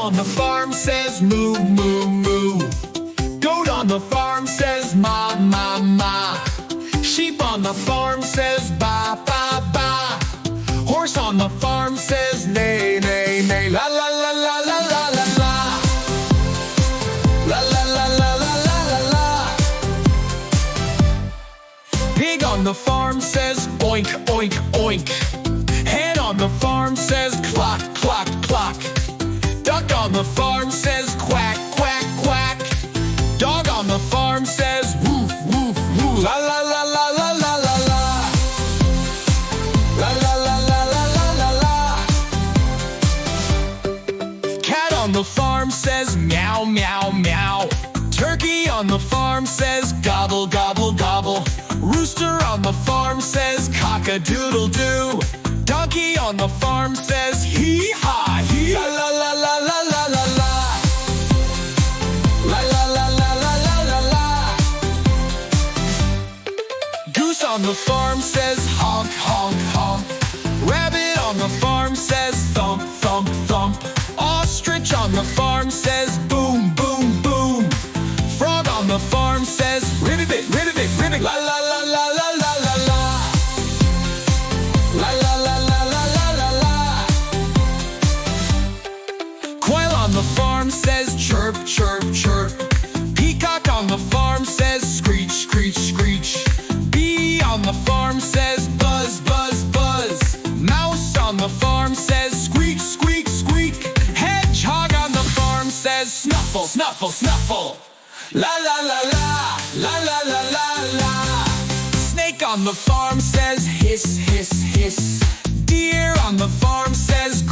on the farm says moo, moo, moo. Goat on the farm says ma, ma, ma. Sheep on the farm says ba, ba, ba. Horse on the farm says neigh, neigh, neigh. La, la, la, la, la, la, la, la. La, la, la, la, la, la, la, la. Pig on the farm says oink, oink, oink. Hen on the farm says clock, clock, clock. Duck on the farm says quack, quack, quack. Dog on the farm says woof, woof, woof. La, la, la, la, la, la, la, la. La, la, la, la, la, la, la, la. Cat on the farm says meow, meow, meow. Turkey on the farm says gobble, gobble, gobble. Rooster on the farm says cock-a-doodle-doo. Donkey on the farm says hee-haw, hee. La, la, la, la, la, la, la, la. La, la, la, la, la, la, la, la. Goose on the farm says honk, honk, honk. Rabbit on the farm says thump, thump, thump. Ostrich on the farm says boom, boom, boom. Frog on the farm says ribbit, ribbit, ribbit. La, la, la, la, la, la, la, la. La, la, la, la, la, la, la, la. Quail on the farm says chirp, chirp, chirp. Peacock on the farm says screech, screech, screech. Bee on the farm says buzz, buzz, buzz. Mouse on the farm says squeak, squeak, squeak. Hedgehog on the farm says snuffle, snuffle, snuffle. La, la, la, la, la, la, la, la, la. Snake on the farm says hiss, hiss, hiss. Deer on the farm says